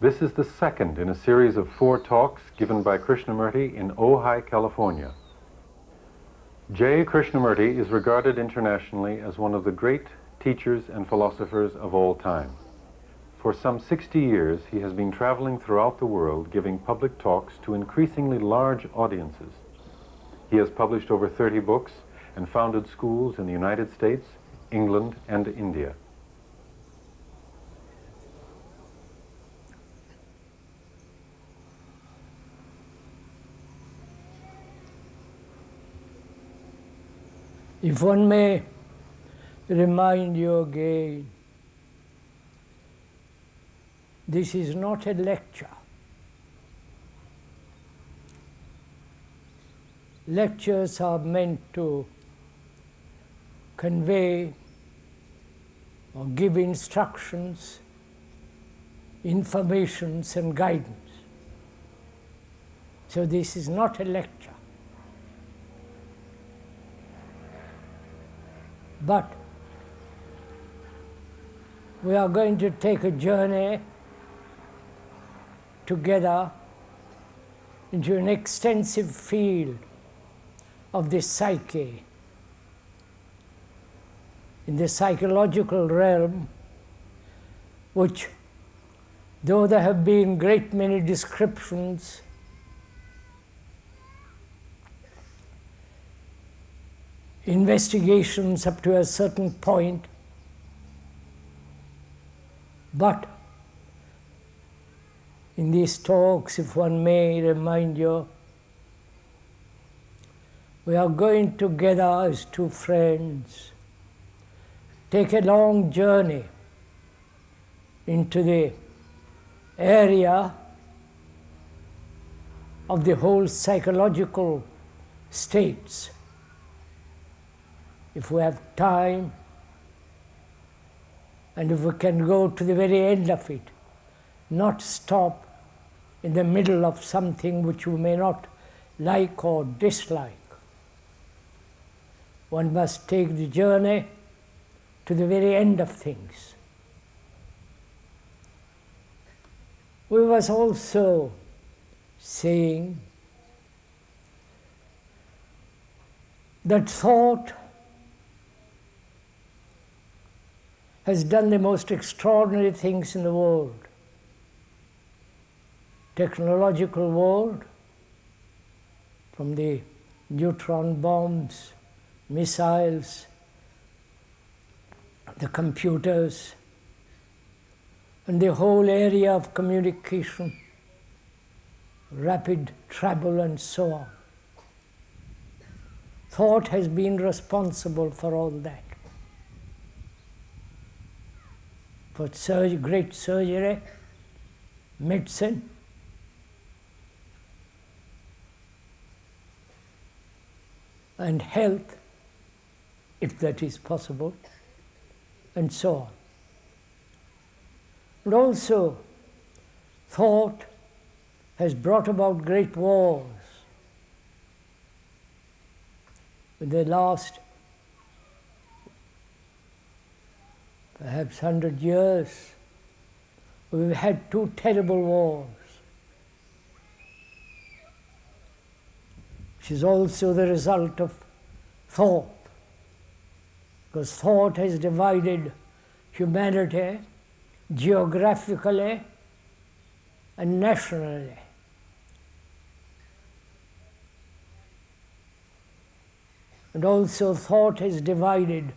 This is the second in a series of 4 talks given by Krishnamurti in Ojai, California. J. Krishnamurti is regarded internationally as one of the great teachers and philosophers of all time. For some 60 years, he has been traveling throughout the world giving public talks to increasingly large audiences. He has published over 30 books and founded schools in the United States, England, and India. If one may remind you again, this is not a lecture. Lectures are meant to convey or give instructions, informations and guidance. So this is not a lecture. But we are going to take a journey together into an extensive field of the psyche. In the psychological realm, which, though there have been great many descriptions, investigations up to a certain point, but in these talks, if one may remind you, we are going together as 2 friends, take a long journey into the area of the whole psychological states. If we have time, and if we can go to the very end of it, not stop in the middle of something which you may not like or dislike. One must take the journey to the very end of things. We was also saying that thought has done the most extraordinary things in the world. Technological world, from the neutron bombs, missiles, the computers, and the whole area of communication, rapid travel and so on. Thought has been responsible for all that. For great surgery, medicine, and health, if that is possible, and so on. And also, thought has brought about great wars. In the last perhaps 100 years, we've had 2 terrible wars, which is also the result of thought, because thought has divided humanity geographically and nationally. And also thought has divided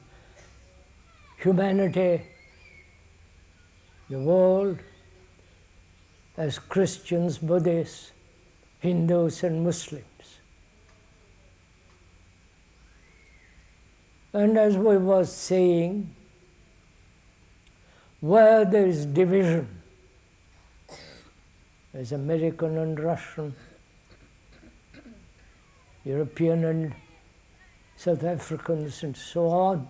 humanity, the world, as Christians, Buddhists, Hindus and Muslims. And as we were saying, where there is division, as American and Russian, European and South Africans and so on,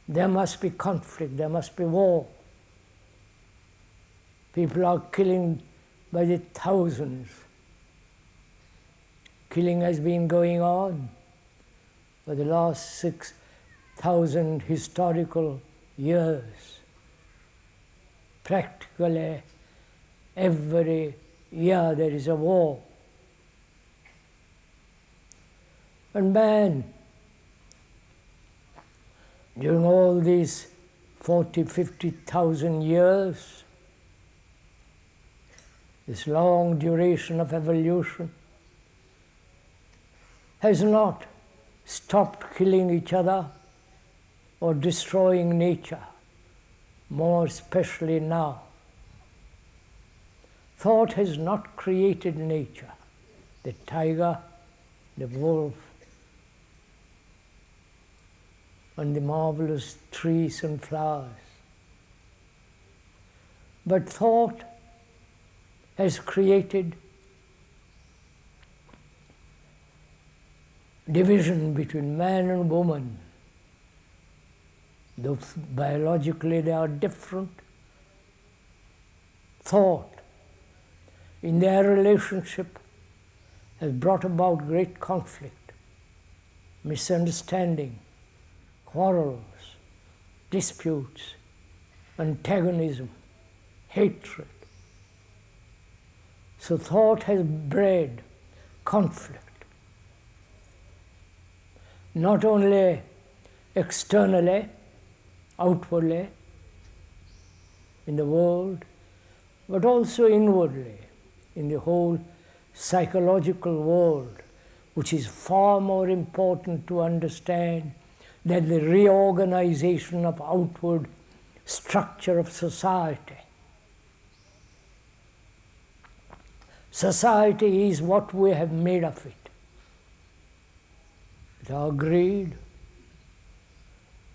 there must be conflict, there must be war. People are killing by the thousands. Killing has been going on for the last 6,000 historical years. Practically every year there is a war. And man, during all these 40, 50,000 years, this long duration of evolution, has not stopped killing each other or destroying nature, more especially now. Thought has not created nature, the tiger, the wolf, and the marvelous trees and flowers. But thought has created division between man and woman. Though biologically they are different, thought in their relationship has brought about great conflict, misunderstanding, quarrels, disputes, antagonism, hatred. So thought has bred conflict, not only externally, outwardly, in the world, but also inwardly, in the whole psychological world, which is far more important to understand than the reorganization of outward structure of society. Society is what we have made of it. With our greed,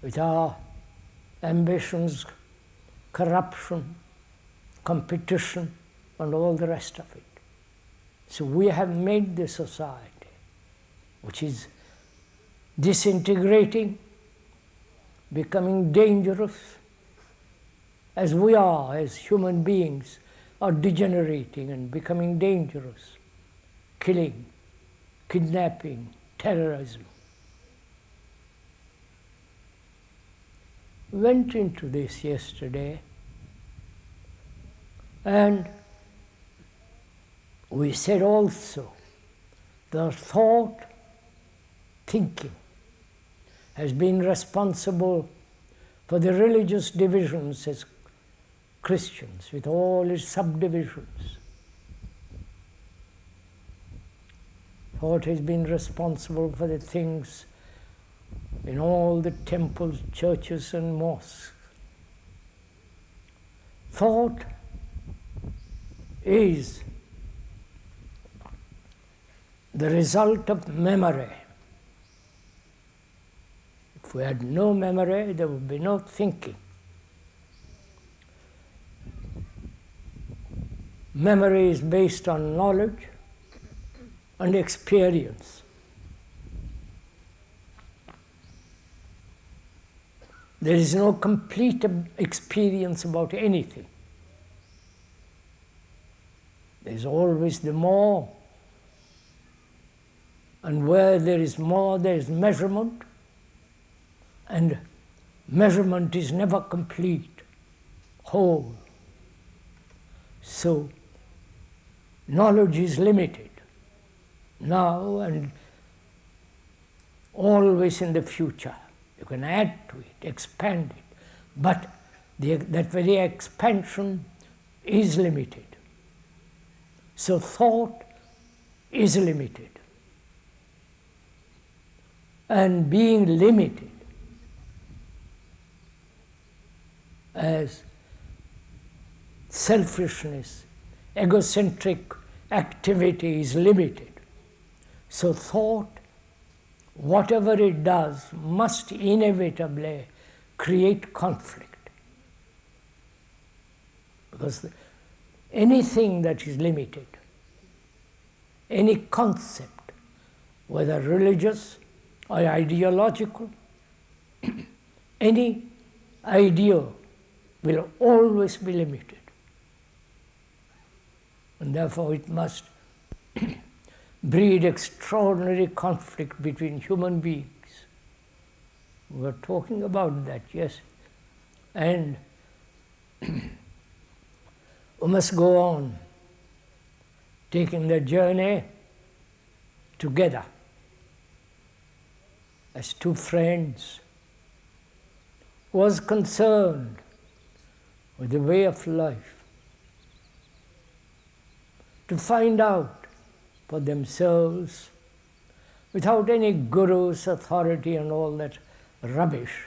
with our ambitions, corruption, competition, and all the rest of it. So we have made the society, which is disintegrating, becoming dangerous, as we are, as human beings, are degenerating and becoming dangerous, killing, kidnapping, terrorism. Went into this yesterday, and we said also that thought, thinking, has been responsible for the religious divisions as Christians, with all its subdivisions. Thought has been responsible for the things in all the temples, churches, and mosques. Thought is the result of memory. If we had no memory, there would be no thinking. Memory is based on knowledge and experience. There is no complete experience about anything. There is always the more, and where there is more, there is measurement, and measurement is never complete, whole. So, knowledge is limited now and always in the future. You can add to it, expand it, but that very expansion is limited. So thought is limited. And being limited as selfishness, egocentric activity is limited. So thought, whatever it does, must inevitably create conflict. Because anything that is limited, any concept, whether religious or ideological, any ideal will always be limited. And therefore it must breed extraordinary conflict between human beings. We were talking about that, yes. And We must go on, taking the journey together as two friends who was concerned with the way of life, to find out for themselves, without any guru's authority and all that rubbish,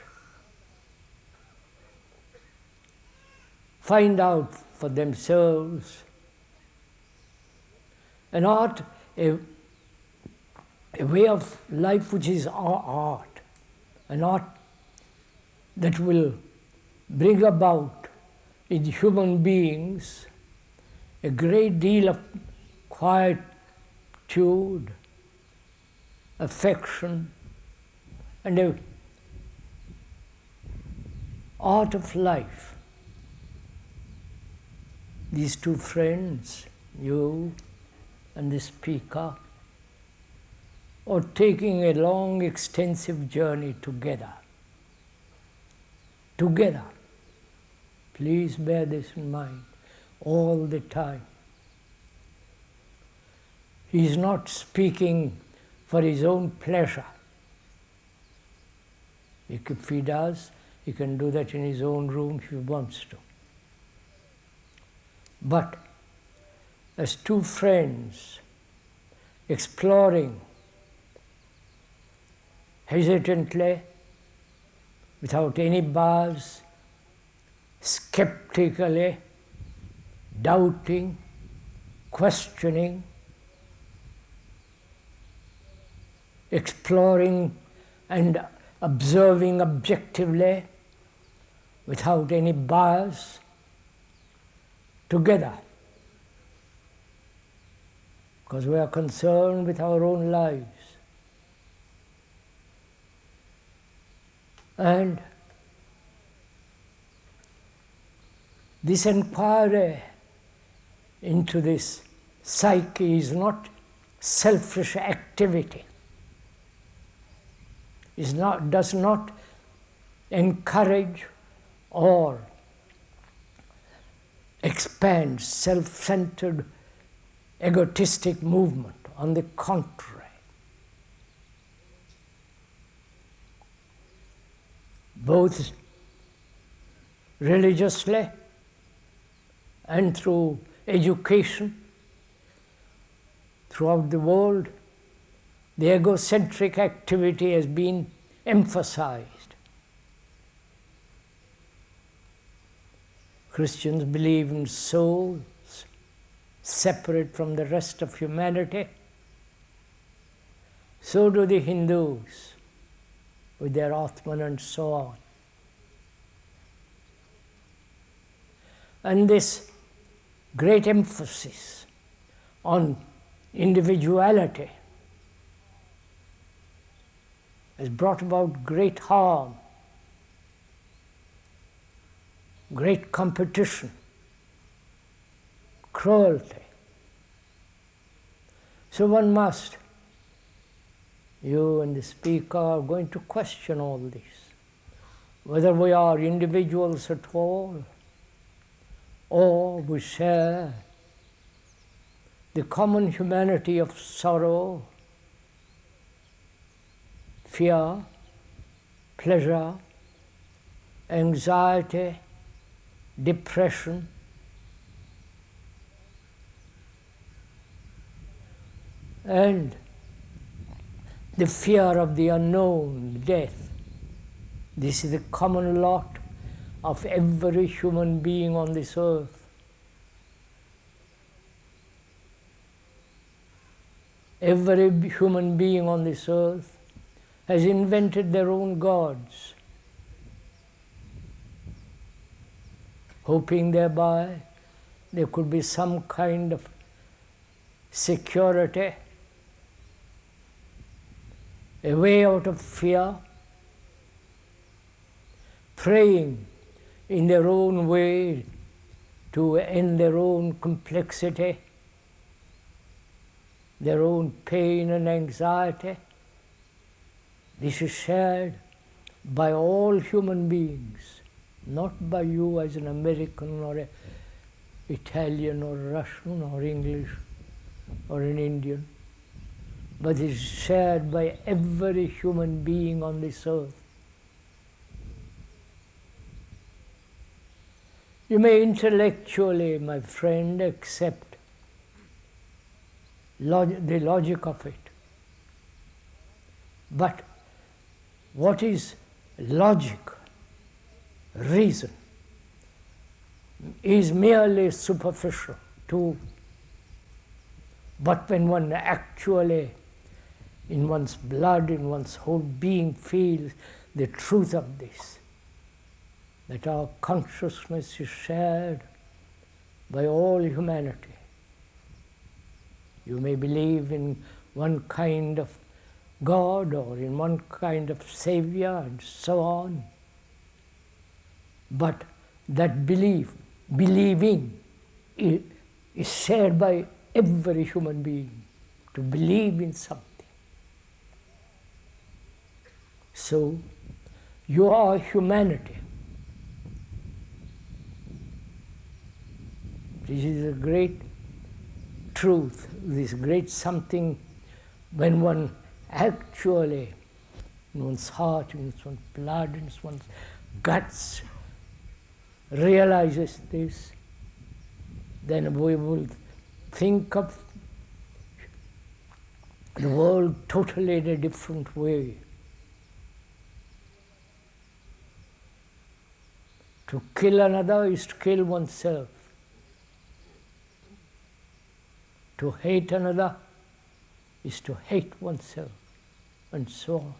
find out for themselves an art, a way of life which is our art, an art that will bring about in human beings a great deal of quietude, affection, and an art of life. These two friends, you and the speaker, are taking a long, extensive journey together. Together. Please bear this in mind all the time. He is not speaking for his own pleasure. If he does, he can do that in his own room if he wants to. But as two friends exploring hesitantly, without any bars, skeptically, doubting, questioning, exploring and observing objectively, without any bias, together. Because we are concerned with our own lives. And this inquiry into this psyche is not selfish activity. Does not encourage or expand self-centered, egotistic movement. On the contrary, both religiously and through education throughout the world, the egocentric activity has been emphasized. Christians believe in souls separate from the rest of humanity. So do the Hindus with their Atman and so on. And this great emphasis on individuality has brought about great harm, great competition, cruelty. So one must, you and the speaker are going to question all this, whether we are individuals at all, or we share the common humanity of sorrow, fear, pleasure, anxiety, depression, and the fear of the unknown, death. This is the common lot of every human being on this earth. Every human being on this earth has invented their own gods, hoping thereby there could be some kind of security, a way out of fear, praying in their own way to end their own complexity, their own pain and anxiety. This is shared by all human beings, not by you as an American or a Italian or Russian or English or an Indian, but is shared by every human being on this earth. You may intellectually, my friend, accept the logic of it. But what is logic, reason, is merely superficial too. But when one actually, in one's blood, in one's whole being, feels the truth of this, that our consciousness is shared by all humanity. You may believe in one kind of God or in one kind of Savior and so on, but that believing is shared by every human being, to believe in something. So, you are humanity. This is a great truth, this great something when one actually, in one's heart, in one's blood, in one's guts, realizes this, then we will think of the world totally in a different way. To kill another is to kill oneself. To hate another is to hate oneself, and so on.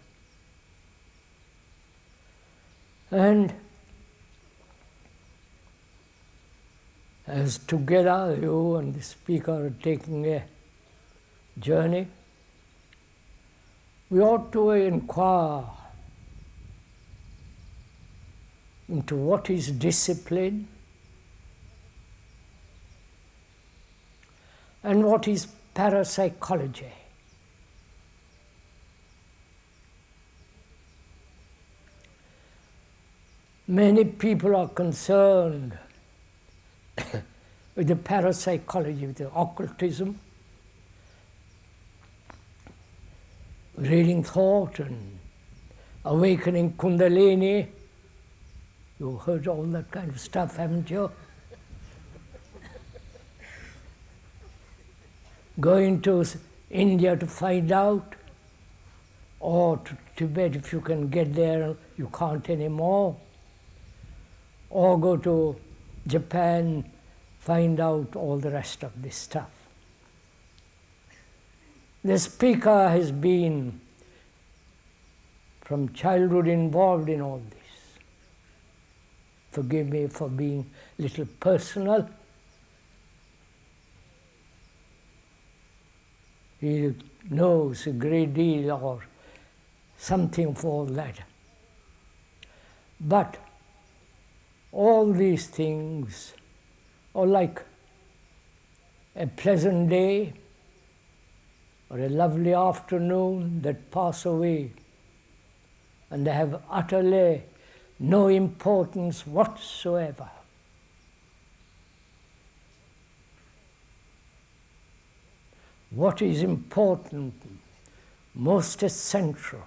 And as together you and the speaker are taking a journey, we ought to inquire into what is discipline and what is parapsychology. Many people are concerned with the parapsychology, with the occultism, reading thought and awakening Kundalini. You've heard all that kind of stuff, haven't you? Going to India to find out, or to Tibet if you can get there, you can't anymore. Or go to Japan, find out all the rest of this stuff. The speaker has been from childhood involved in all this. Forgive me for being a little personal. He knows a great deal or something for all that. But all these things are like a pleasant day or a lovely afternoon that pass away, and they have utterly no importance whatsoever. What is important, most essential,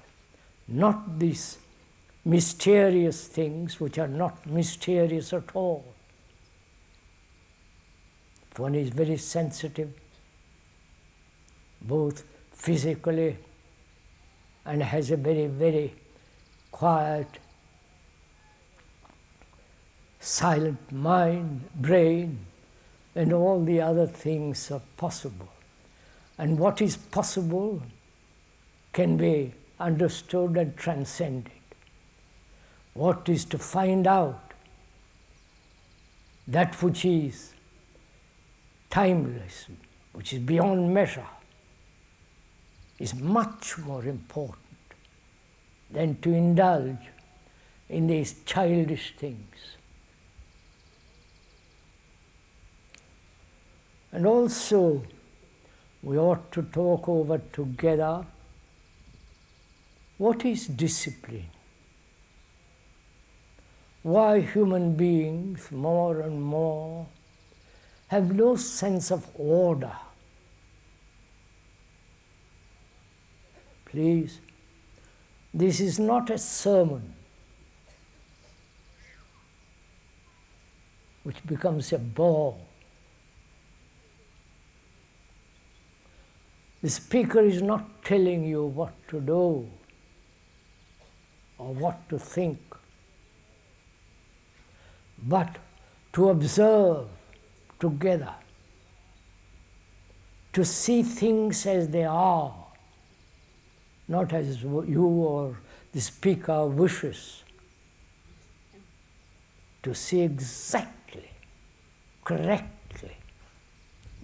not these mysterious things which are not mysterious at all. If one is very sensitive, both physically and has a very, very quiet, silent mind, brain, and all the other things are possible. And what is possible can be understood and transcended. What is to find out, that which is timeless, which is beyond measure, is much more important than to indulge in these childish things. And also, we ought to talk over together what is discipline. Why human beings more and more have no sense of order. Please, this is not a sermon which becomes a bore. The speaker is not telling you what to do or what to think, but to observe together, to see things as they are, not as you or the speaker wishes, to see exactly, correctly,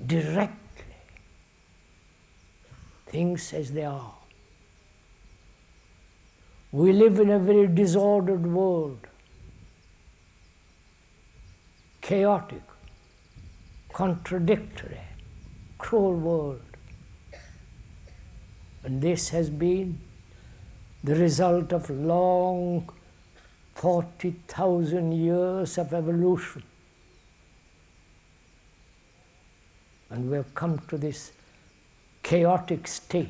directly, things as they are. We live in a very disordered world, chaotic, contradictory, cruel world. And this has been the result of long 40,000 years of evolution. And we have come to this chaotic state.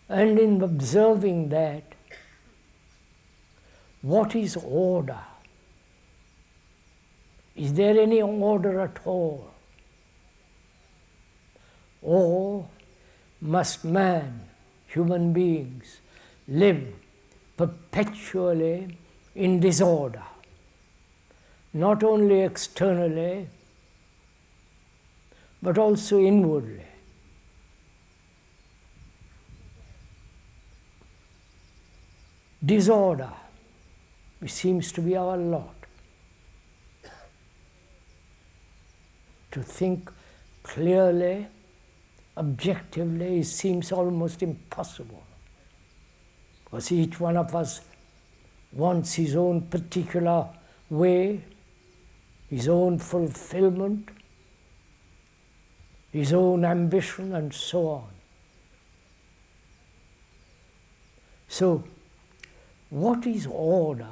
And in observing that, what is order? Is there any order at all? Or must man, human beings, live perpetually in disorder, not only externally, but also inwardly? Disorder, which seems to be our lot. To think clearly, objectively, it seems almost impossible. Because each one of us wants his own particular way, his own fulfillment, his own ambition, and so on. So, what is order,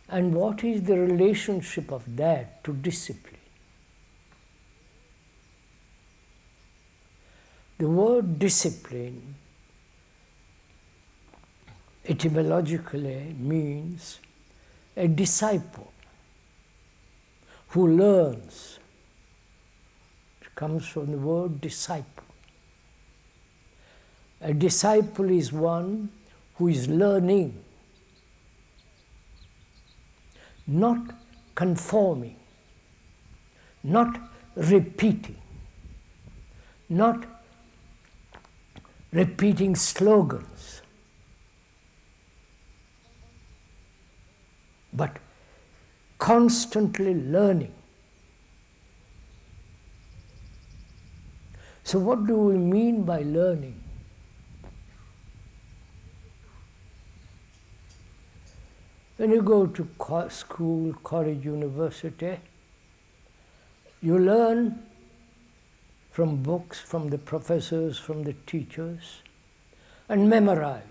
and what is the relationship of that to discipline? The word discipline etymologically means a disciple who learns. It comes from the word disciple. A disciple is one who is learning, not conforming, not repeating, not repeating slogans, but constantly learning. So what do we mean by learning? When you go to school, college, university, you learn from books, from the professors, from the teachers, and memorize.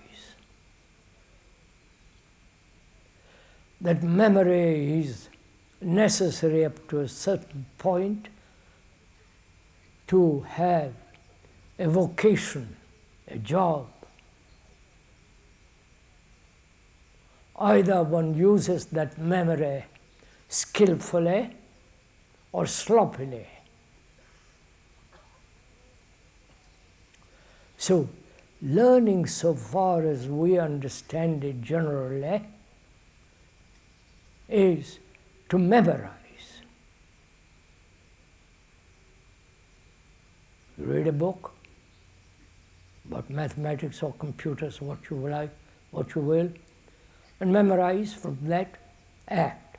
That memory is necessary up to a certain point to have a vocation, a job. Either one uses that memory skillfully or sloppily. So, learning, so far as we understand it generally, is to memorize. You read a book about mathematics or computers, what you like, what you will, and memorize from that act.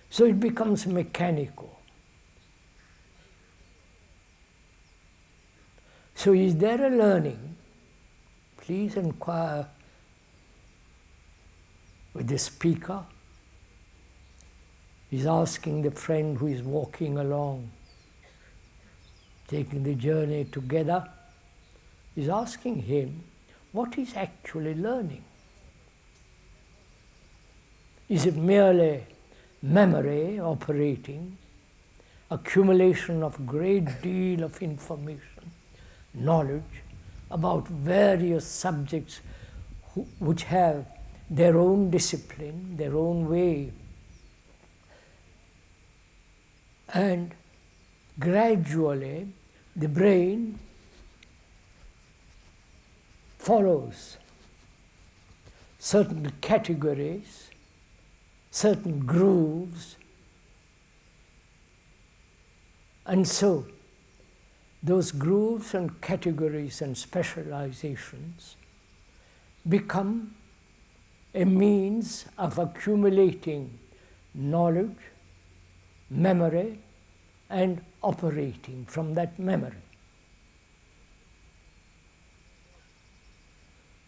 So it becomes mechanical. So is there a learning? Please inquire with the speaker. He's asking the friend who is walking along, taking the journey together. He's asking him what he's actually learning. Is it merely memory operating, accumulation of great deal of information, knowledge about various subjects which have their own discipline, their own way, and gradually the brain follows certain categories, certain grooves, and so those grooves and categories and specializations become a means of accumulating knowledge, memory, and operating from that memory.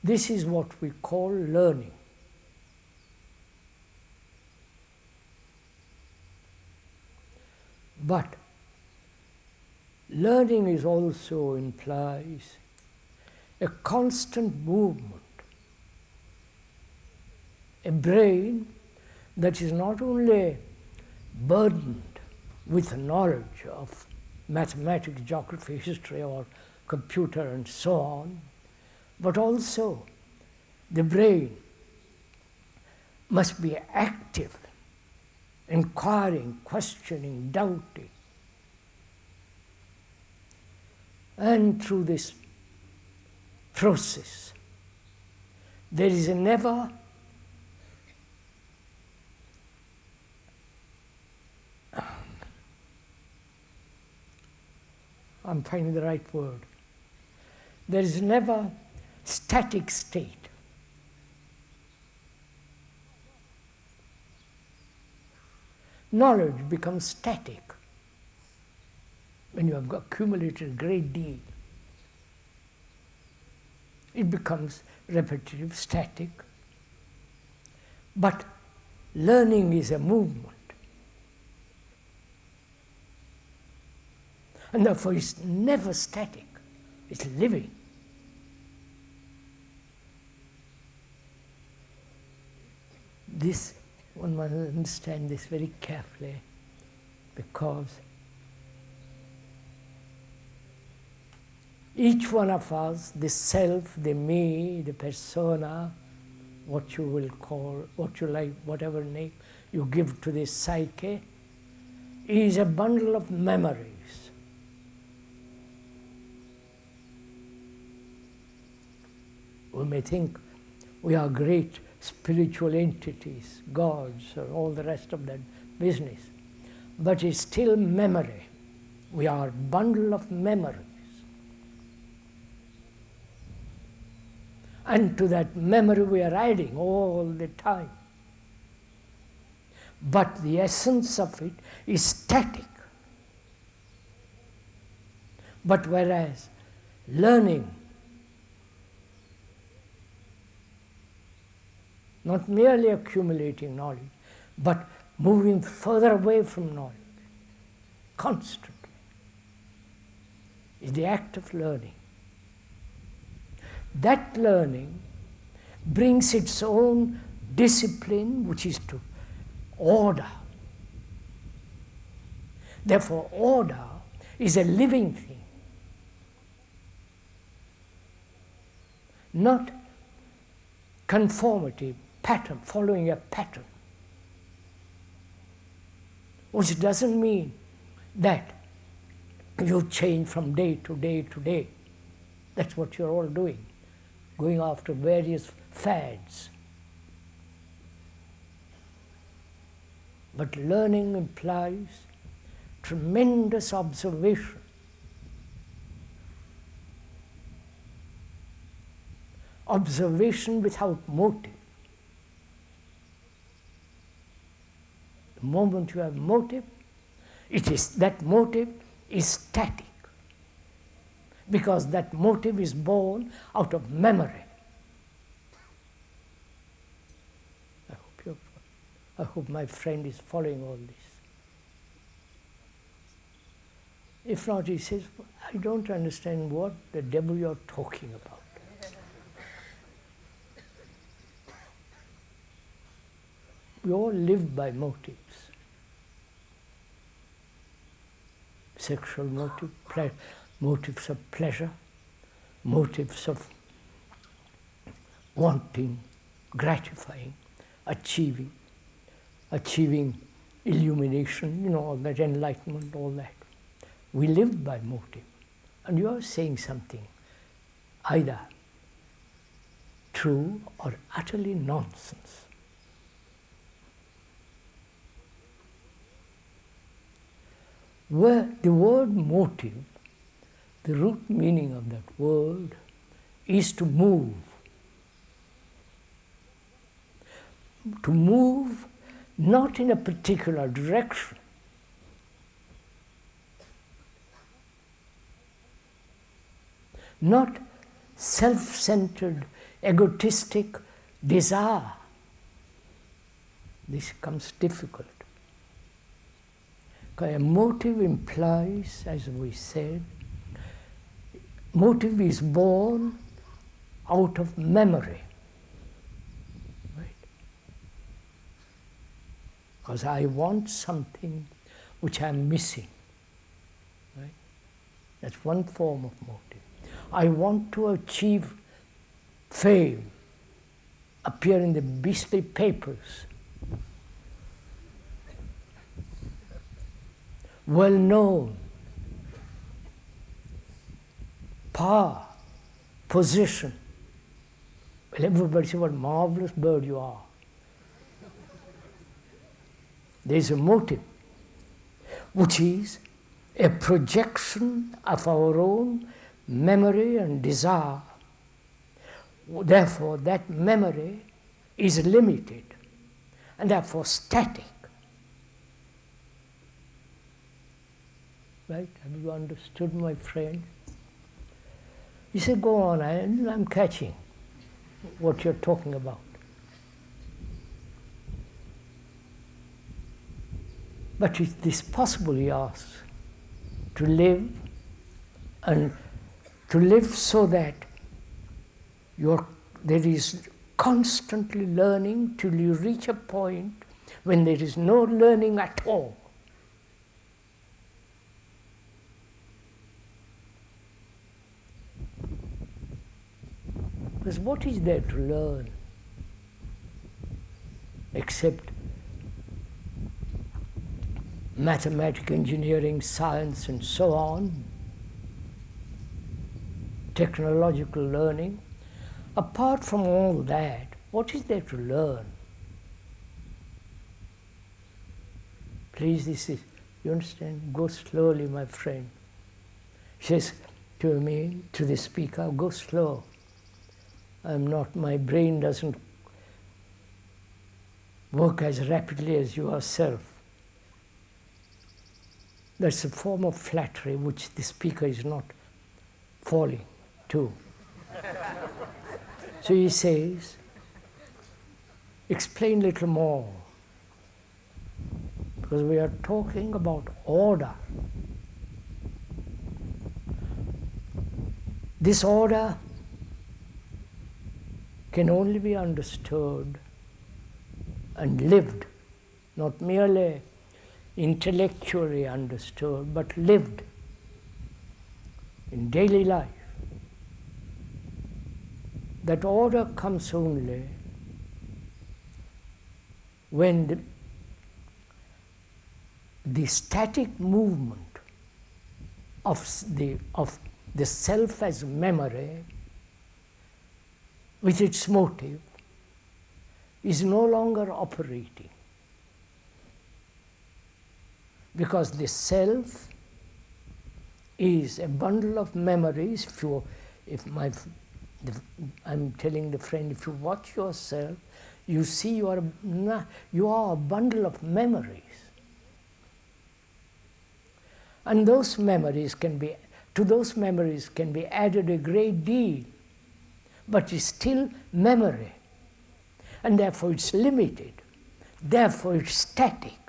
This is what we call learning. But learning is also implies a constant movement, a brain that is not only burdened with knowledge of mathematics, geography, history, or computer, and so on, but also the brain must be active, inquiring, questioning, doubting. And through this process, there is a never I'm finding the right word. There is never static state. Knowledge becomes static when you have accumulated a great deal. It becomes repetitive, static. But learning is a movement. And therefore it's never static, it's living. This, one must understand this very carefully, because each one of us, the self, the me, the persona, what you will call, what you like, whatever name you give to this psyche, is a bundle of memories. We may think we are great spiritual entities, gods, or all the rest of that business, but it's still memory. We are a bundle of memories. And to that memory we are adding all the time. But the essence of it is static. But whereas learning, not merely accumulating knowledge, but moving further away from knowledge, constantly, is the act of learning. That learning brings its own discipline, which is to order. Therefore, order is a living thing, not conformity, pattern, following a pattern, which doesn't mean that you change from day to day to day. That's what you're all doing, going after various fads. But learning implies tremendous observation. Observation without motive. The moment you have motive, that motive is static, because that motive is born out of memory. I hope my friend is following all this. If not, he says, I don't understand what the devil you're talking about. We all live by motives. Sexual motive, motives of pleasure, motives of wanting, gratifying, achieving illumination, all that, enlightenment, all that. We live by motive. And you are saying something either true or utterly nonsense. Where the word motive, the root meaning of that word is to move. To move not in a particular direction, not self-centered, egotistic desire. This becomes difficult. Because a motive implies, as we said, motive is born out of memory. Right? Because I want something which I'm missing. Right? That's one form of motive. I want to achieve fame, appear in the beastly papers, well known, power, position. Well, everybody says, what a marvelous bird you are. There's a motive, which is a projection of our own memory and desire. Therefore, that memory is limited and therefore static. Right? Have you understood, my friend? You say, go on, I'm catching what you're talking about. But is this possible, he asks, to live and to live so that there is constantly learning till you reach a point when there is no learning at all? Because what is there to learn except mathematics, engineering, science, and so on, technological learning? Apart from all that, what is there to learn? Please, you understand? Go slowly, my friend. She says to me, to the speaker, go slow. My brain doesn't work as rapidly as yourself. That's a form of flattery which the speaker is not falling to. So he says, explain a little more, because we are talking about order. This order can only be understood and lived, not merely intellectually understood, but lived in daily life. That order comes only when the static movement of the self as memory with its motive is no longer operating. Because the self is a bundle of memories. I'm telling the friend, if you watch yourself, you see you are a bundle of memories. And those memories to those memories can be added a great deal, but it's still memory. And therefore it's limited. Therefore it's static.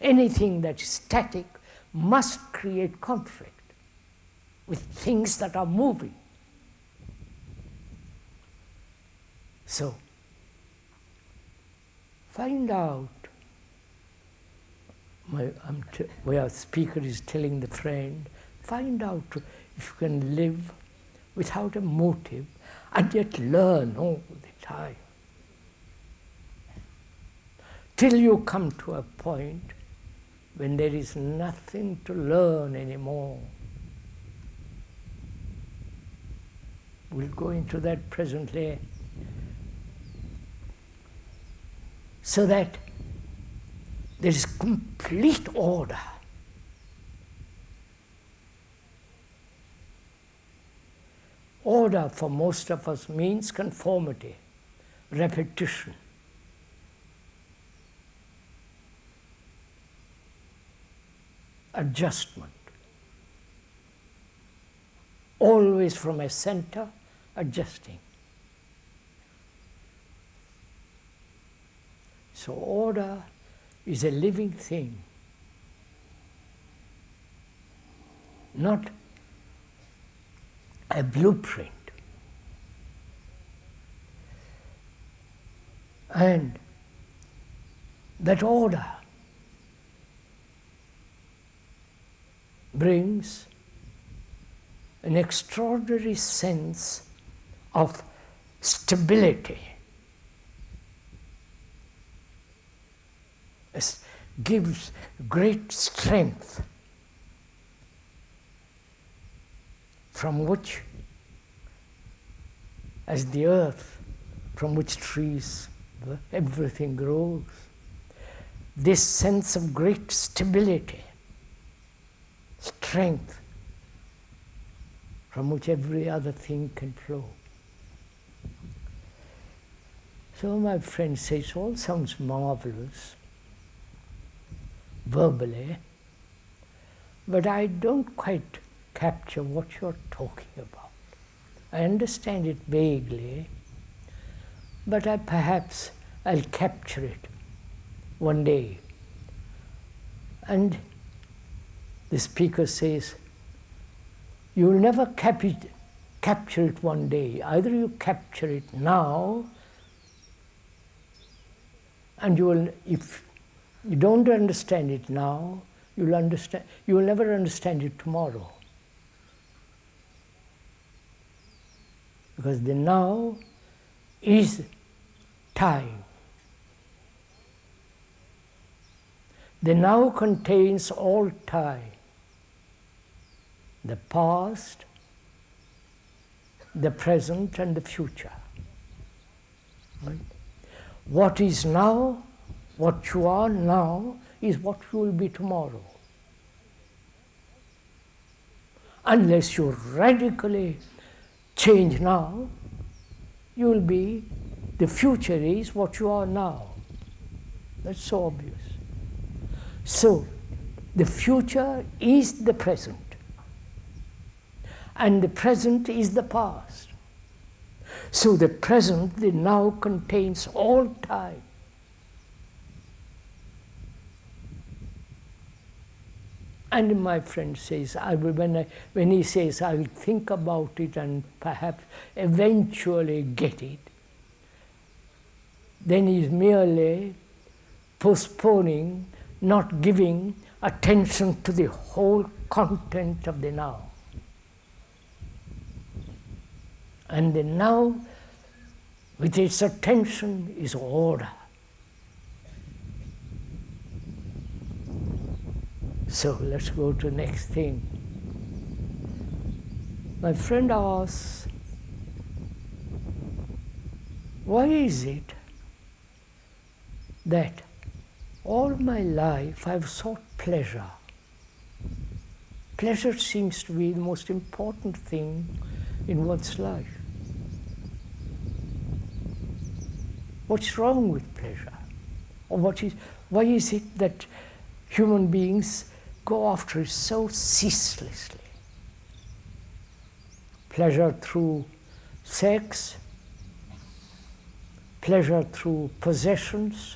Anything that's static must create conflict with things that are moving. find out, where a speaker is telling the friend, find out if you can live without a motive and yet learn all the time. Till you come to a point when there is nothing to learn anymore. We'll go into that presently. So that there is complete order. Order for most of us means conformity, repetition. Adjustment. Always from a center, adjusting. So order is a living thing, not a blueprint. And that order brings an extraordinary sense of stability. It gives great strength from which, as the earth from which trees, everything grows, this sense of great stability, strength, from which every other thing can flow. So my friend says, it all sounds marvelous, verbally, but I don't quite capture what you're talking about. I understand it vaguely, but perhaps I'll capture it one day. And the speaker says, you'll never capture it one day. Either you capture it now, and if you don't understand it now, you will never understand it tomorrow. Because the now is time. The now contains all time. The past, the present, and the future. Right? What is now, what you are now, is what you will be tomorrow. Unless you radically change now, you will be, the future is what you are now. That's so obvious. So, the future is the present, and the present is the past. So the present, the now, contains all time. And my friend says, when he says, I will think about it and perhaps eventually get it, then he's merely postponing, not giving attention to the whole content of the now. And the now, with its attention, is order. So let's go to the next thing. My friend asks, why is it that all my life I've sought pleasure? Pleasure seems to be the most important thing in one's life. What's wrong with pleasure? Or why is it that human beings go after it so ceaselessly? Pleasure through sex, pleasure through possessions,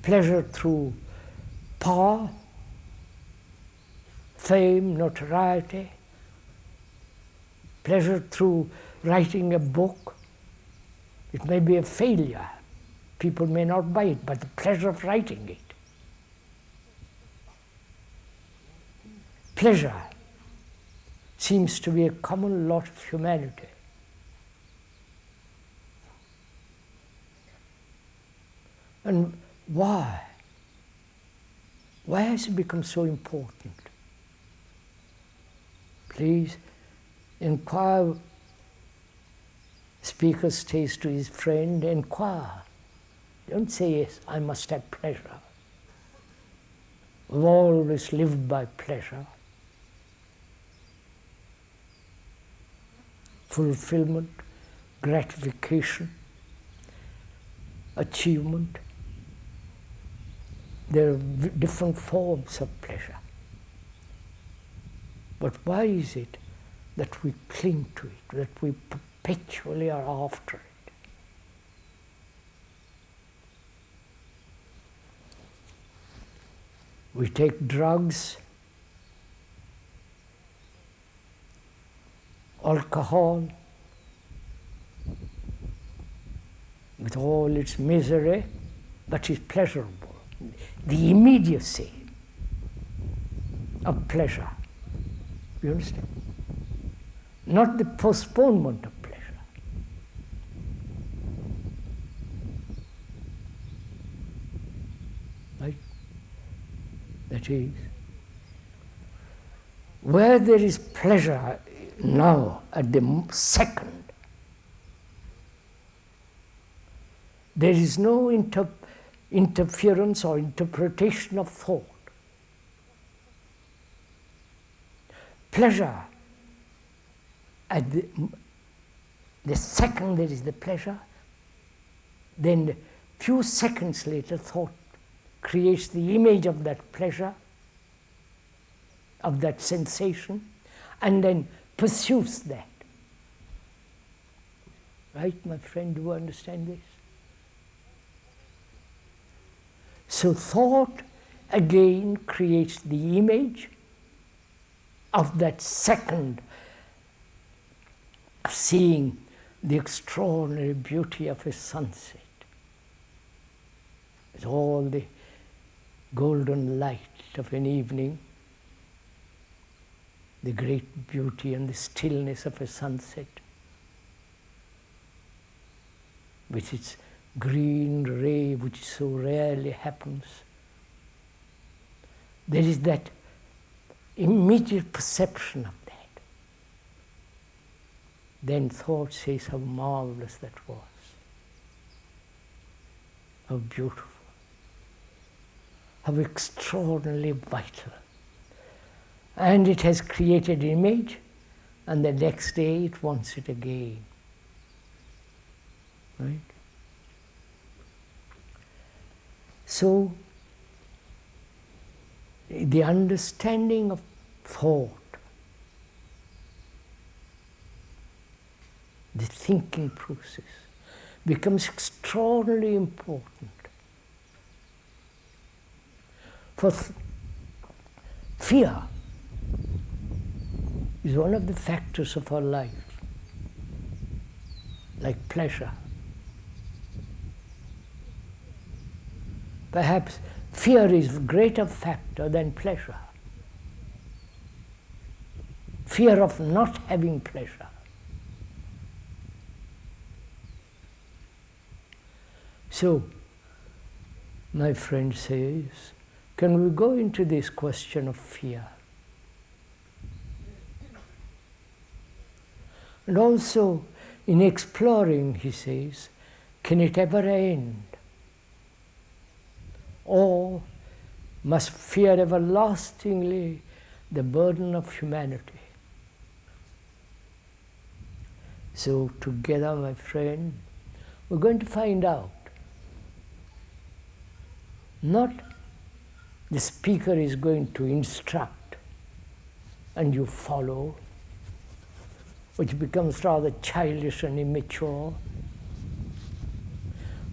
pleasure through power, fame, notoriety, pleasure through writing a book, It may be a failure. People may not buy it, but the pleasure of writing it. Pleasure seems to be a common lot of humanity. And why? Why has it become so important? Please inquire. Speaker says to his friend, inquire. Don't say, yes, I must have pleasure. We've always lived by pleasure. Fulfillment, gratification, achievement. There are different forms of pleasure. But why is it that we cling to it, that we perpetually are after it? We take drugs, alcohol, with all its misery, but it's pleasurable. The immediacy of pleasure. You understand? Not the postponement of pleasure. Right? That is, where there is pleasure now at the second, there is no interference or interpretation of thought. Pleasure, at the second there is the pleasure, then a few seconds later thought creates the image of that pleasure, of that sensation, and then pursues that. Right, my friend, do you understand this? So thought again creates the image of that second, seeing the extraordinary beauty of a sunset, with all the golden light of an evening, the great beauty and the stillness of a sunset, with its green ray, which so rarely happens. There is that immediate perception of that. Then thought says how marvelous that was, how beautiful, how extraordinarily vital. And it has created an image, and the next day it wants it again. Right? So, the understanding of thought, the thinking process, becomes extraordinarily important. For fear is one of the factors of our life, like pleasure. Perhaps fear is a greater factor than pleasure. Fear of not having pleasure. So, my friend says, can we go into this question of fear? And also, in exploring, he says, can it ever end? Or must fear everlastingly the burden of humanity? So together, my friend, we're going to find out. Not the speaker is going to instruct and you follow, which becomes rather childish and immature,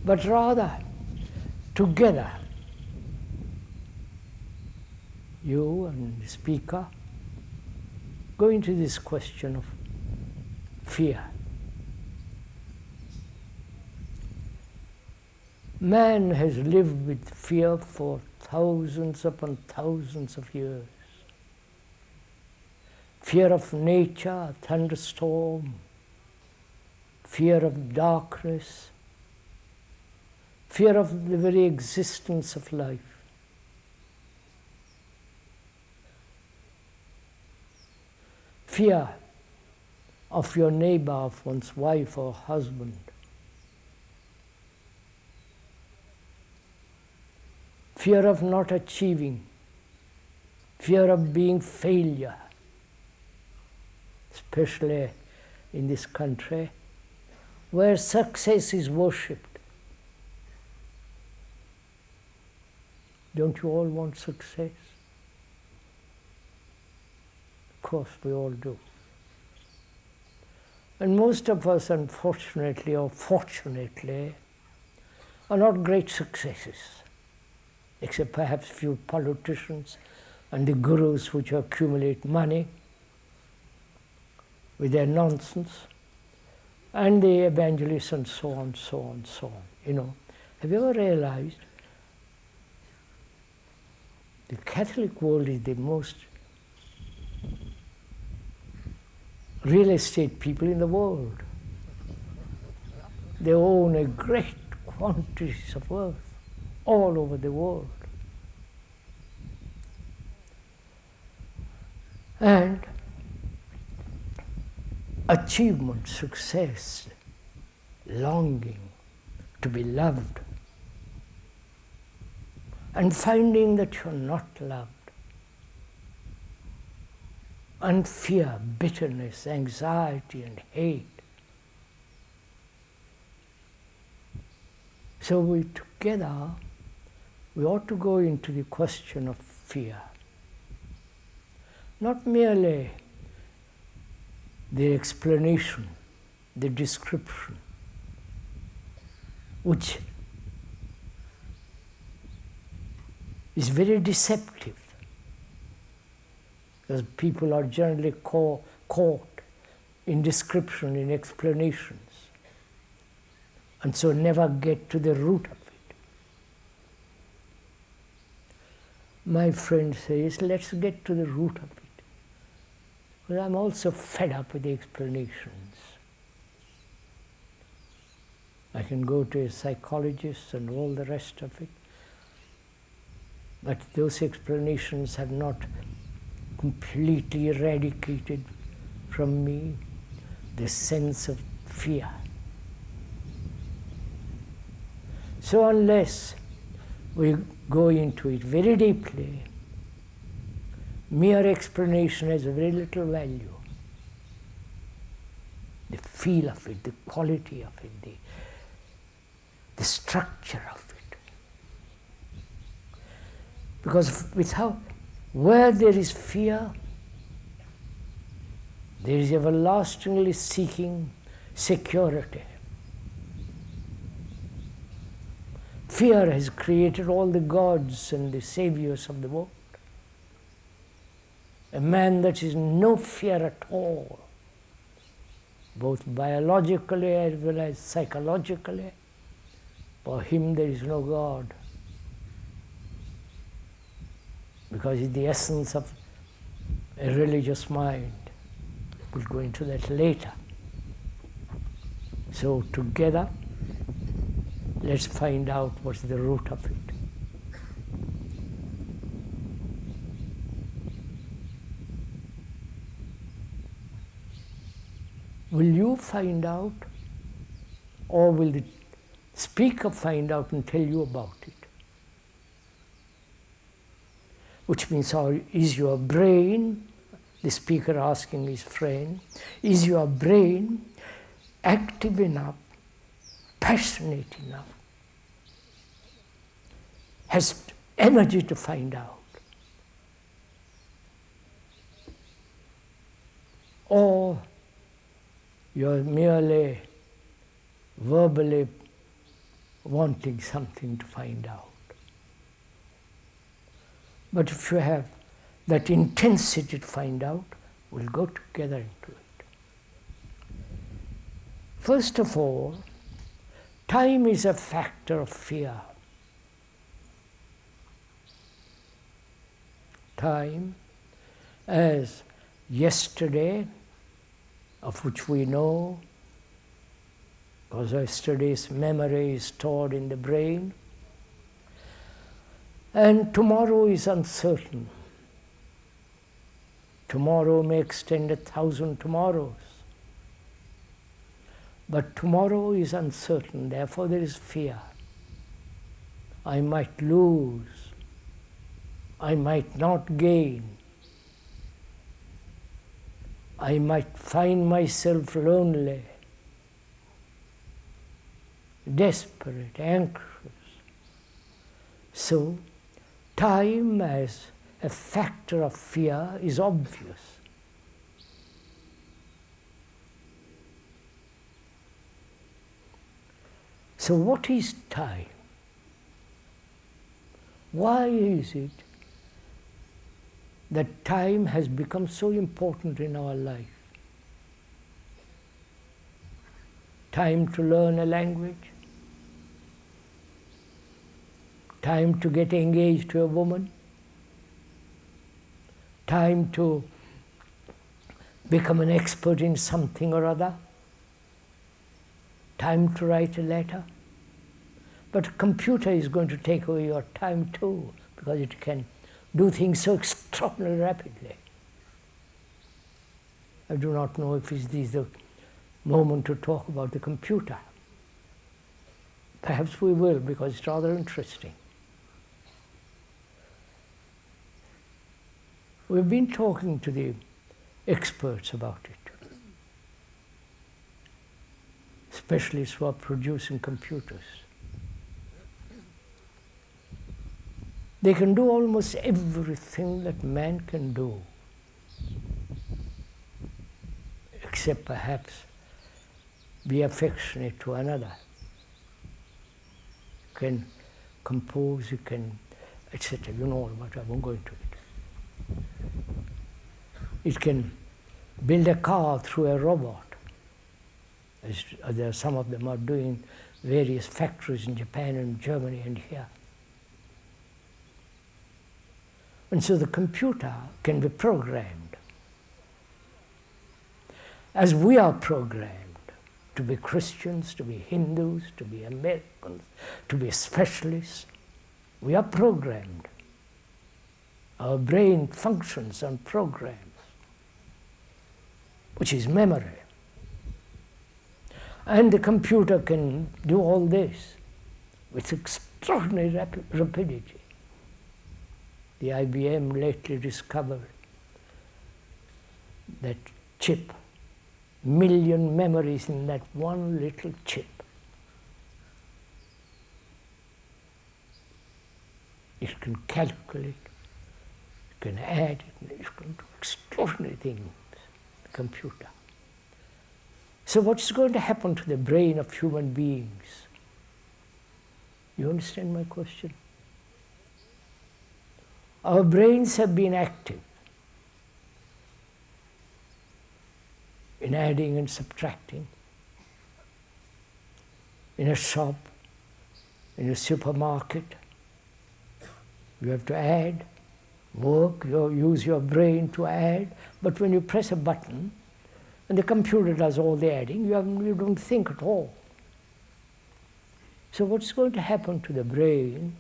but rather together, you and the speaker, go into this question of fear. Man has lived with fear for thousands upon thousands of years. Fear of nature, thunderstorm, fear of darkness, fear of the very existence of life. Fear of your neighbor, of one's wife or husband. Fear of not achieving, fear of being failure, especially in this country where success is worshipped. Don't you all want success? Of course, we all do. And most of us, unfortunately or fortunately, are not great successes, except perhaps few politicians and the gurus which accumulate money with their nonsense, and the evangelists and so on, so on, so on. You know, have you ever realized the Catholic world is the most real estate people in the world? They own a great quantities of earth all over the world. And achievement, success, longing to be loved, and finding that you're not loved, and fear, bitterness, anxiety, and hate. So we ought to go into the question of fear. Not merely the explanation, the description, which is very deceptive, because people are generally caught in description, in explanations, and so never get to the root of it. My friend says, let's get to the root of it. But I'm also fed up with the explanations. I can go to a psychologist and all the rest of it, but those explanations have not completely eradicated from me the sense of fear. So unless we go into it very deeply, mere explanation has very little value. The feel of it, the quality of it, the structure of it. Because where there is fear, there is everlastingly seeking security. Fear has created all the gods and the saviors of the world. A man that is no fear at all, both biologically as well as psychologically, for him there is no God, because it's the essence of a religious mind. We'll go into that later. So together, let's find out what's the root of it. Will you find out, or will the speaker find out and tell you about it? Which means, is your brain, the speaker asking his friend, is your brain active enough, passionate enough, has energy to find out? Or you're merely verbally wanting something to find out. But if you have that intensity to find out, we'll go together into it. First of all, Time is a factor of fear. Time as yesterday, of which we know, because yesterday's memory is stored in the brain, and tomorrow is uncertain. Tomorrow may extend 1,000 tomorrows. But tomorrow is uncertain, therefore there is fear. I might lose. I might not gain. I might find myself lonely, desperate, anxious. So, time as a factor of fear is obvious. So what is time? Why is it that time has become so important in our life? Time to learn a language, time to get engaged to a woman, time to become an expert in something or other, time to write a letter. But a computer is going to take away your time too, because it can do things so extraordinarily rapidly. I do not know if this is the moment to talk about the computer. Perhaps we will, because it's rather interesting. We've been talking to the experts about it, specialists who are producing computers. They can do almost everything that man can do, except perhaps be affectionate to another. You can compose, you can, etc. You know all about it, I won't go into it. It can build a car through a robot. As some of them are doing various factories in Japan and Germany and here. And so the computer can be programmed, as we are programmed to be Christians, to be Hindus, to be Americans, to be specialists. We are programmed. Our brain functions on programs, which is memory. And the computer can do all this with extraordinary rapidity. The IBM lately discovered that chip, million memories in that one little chip. It can calculate, it can add, it can do extraordinary things, the computer. So what's going to happen to the brain of human beings? You understand my question? Our brains have been active in adding and subtracting. In a shop, in a supermarket, you have to add, work, you use your brain to add, but when you press a button and the computer does all the adding, you don't think at all. So what's going to happen to the brain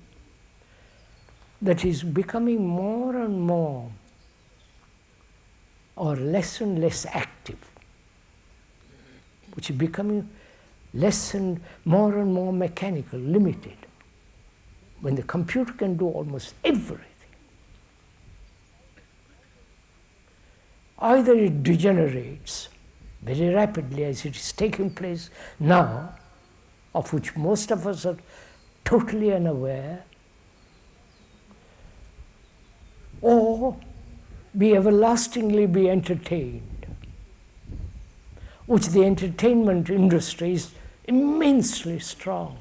that is becoming more and more or less and less active, which is becoming less and more mechanical, limited, when the computer can do almost everything? Either it degenerates very rapidly, as it is taking place now, of which most of us are totally unaware, or be everlastingly be entertained, which the entertainment industry is immensely strong.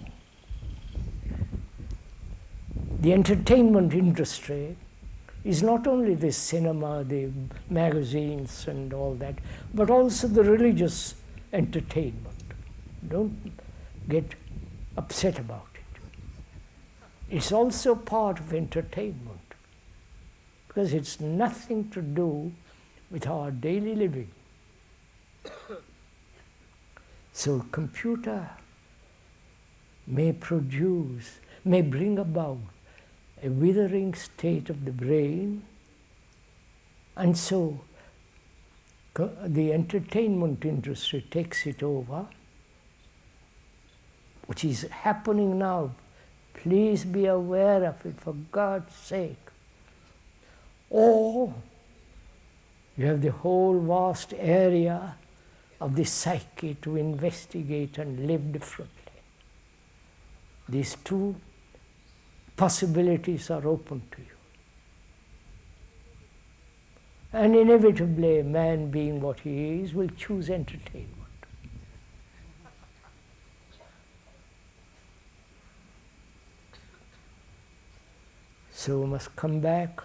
The entertainment industry is not only the cinema, the magazines and all that, but also the religious entertainment. Don't get upset about it. It's also part of entertainment, because it's nothing to do with our daily living. So computer may bring about a withering state of the brain, and so the entertainment industry takes it over, which is happening now. Please be aware of it, for God's sake. Or you have the whole vast area of the psyche to investigate and live differently. These two possibilities are open to you. And inevitably, man being what he is, will choose entertainment. So we must come back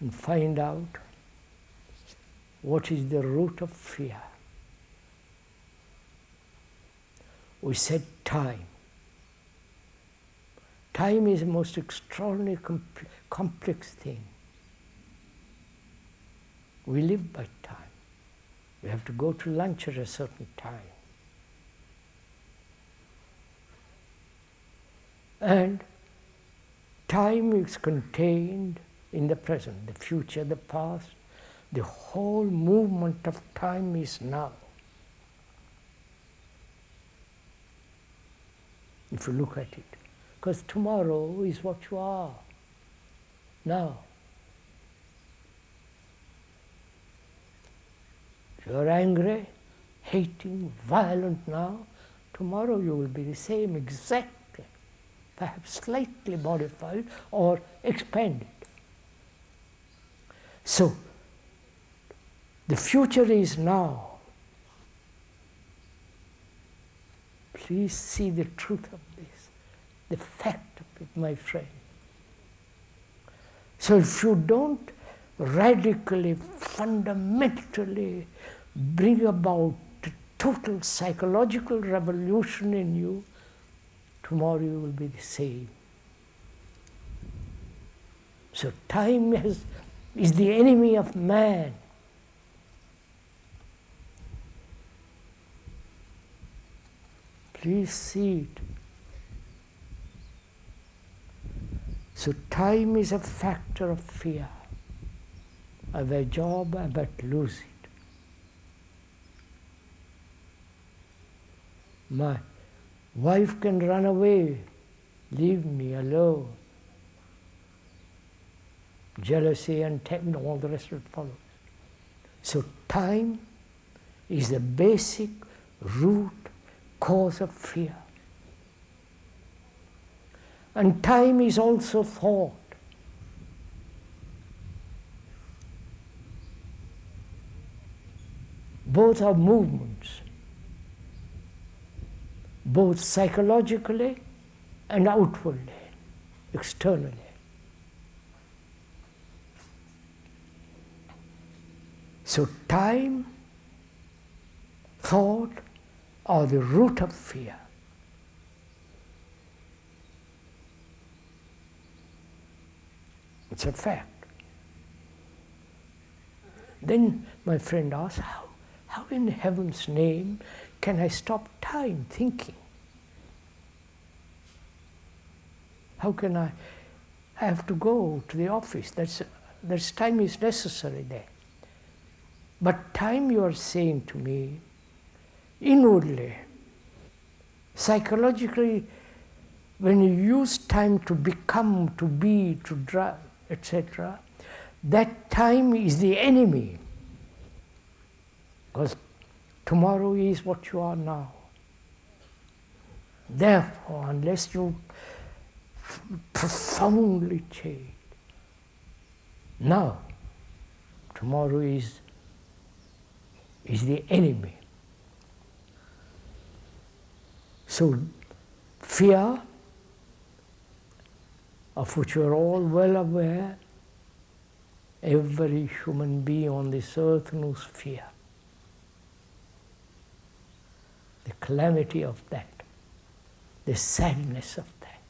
and find out what is the root of fear. We said time. Time is the most extraordinary, complex thing. We live by time. We have to go to lunch at a certain time. And time is contained in the present, the future, the past. The whole movement of time is now. If you look at it. Because tomorrow is what you are now. If you are angry, hating, violent now, tomorrow you will be the same exactly, perhaps slightly modified or expanded. So, the future is now. Please see the truth of this, the fact of it, my friend. So if you don't radically, fundamentally bring about the total psychological revolution in you, tomorrow you will be the same. So time is the enemy of man. Please see it. So time is a factor of fear. I have a job, I better lose it. My wife can run away, leave me alone. Jealousy and all the rest of it follows. So time is the basic root cause of fear. And time is also thought. Both are movements, both psychologically and outwardly, externally. So time, thought are the root of fear. It's a fact. Then my friend asked, how in heaven's name can I stop time thinking? How can I have to go to the office? That's time is necessary there. But time, you are saying to me, inwardly, psychologically, when you use time to become, to be, to drive, etc., that time is the enemy. Because tomorrow is what you are now. Therefore, unless you profoundly change, now, tomorrow is the enemy. So, fear, of which you are all well aware, every human being on this earth knows fear. The calamity of that. the sadness of that,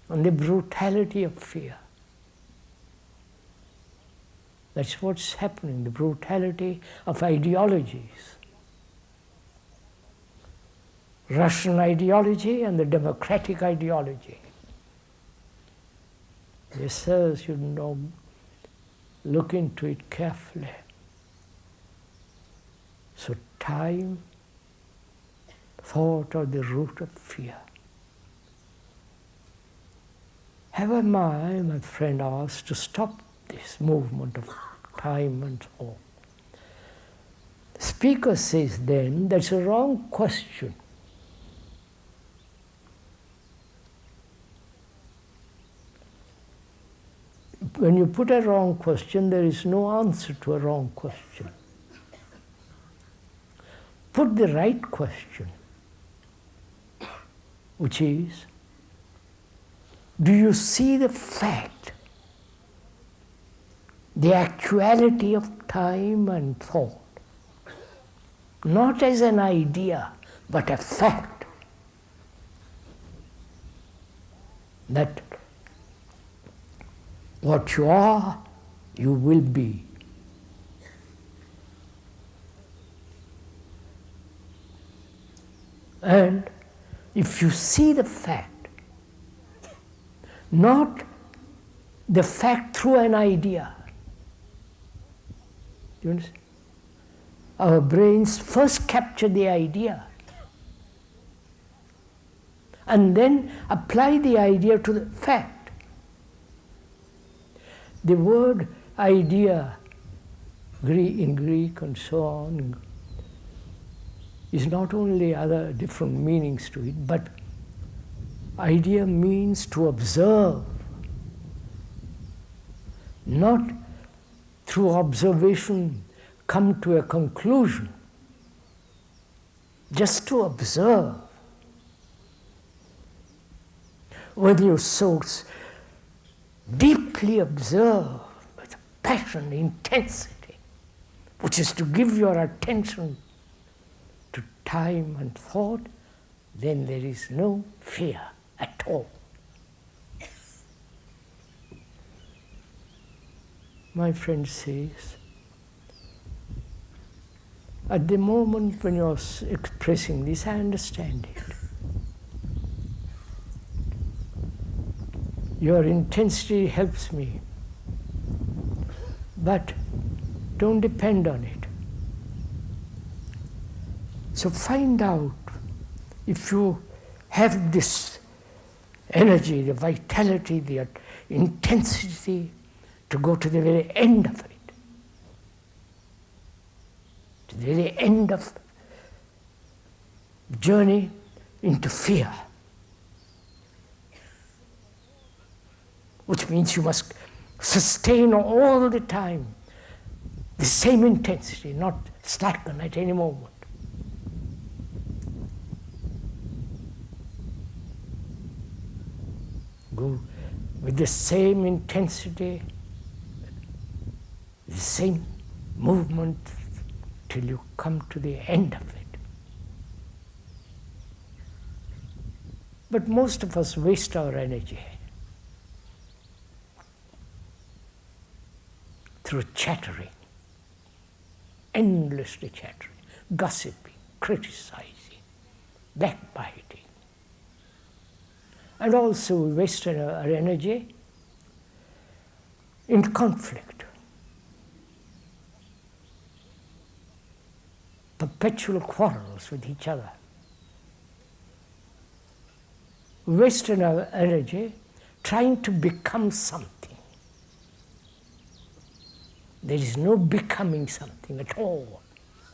and the brutality of fear. That's what's happening, the brutality of ideologies. Russian ideology and the democratic ideology. Yourselves should know, look into it carefully. So time, thought are the root of fear. Have I, my friend asked, to stop this movement of time and thought? The speaker says then, that's a wrong question. When you put a wrong question, there is no answer to a wrong question. Put the right question, which is, do you see the fact, the actuality of time and thought, not as an idea, but a fact, that what you are, you will be. And if you see the fact, not the fact through an idea. Do you understand? Our brains first capture the idea and then apply the idea to the fact. The word idea in Greek and so on is not only other different meanings to it, but idea means to observe, not through observation come to a conclusion, just to observe. When you so deeply observe with passion, intensity, which is to give your attention to time and thought, then there is no fear at all. My friend says, at the moment when you're expressing this, I understand it. Your intensity helps me, but don't depend on it. So find out if you have this energy, the vitality, the intensity to go to the very end of it, to the very end of the journey into fear, which means you must sustain all the time the same intensity, not slacken at any moment. Go with the same intensity, the same movement till you come to the end of it. But most of us waste our energy through chattering, endlessly chattering, gossiping, criticizing, backbiting. And also we waste our energy in conflict, perpetual quarrels with each other. We waste our energy trying to become something. There is no becoming something at all.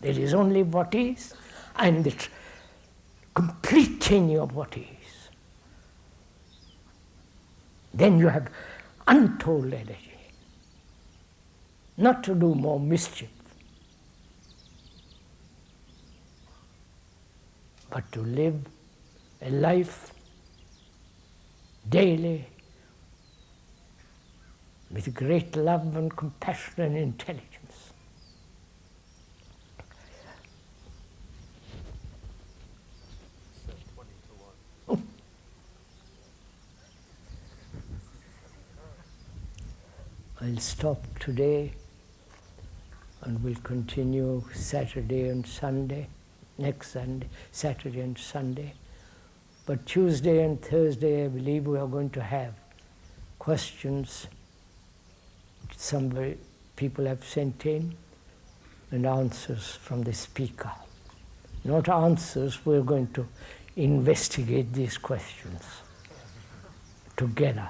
There is only what is and the complete changing of what is. Then you have untold energy, not to do more mischief, but to live a life daily with great love and compassion and intelligence. I'll stop today and we'll continue Saturday and Sunday, next Sunday, Saturday and Sunday. But Tuesday and Thursday, I believe we are going to have questions some people have sent in and answers from the speaker. Not answers, we're going to investigate these questions together.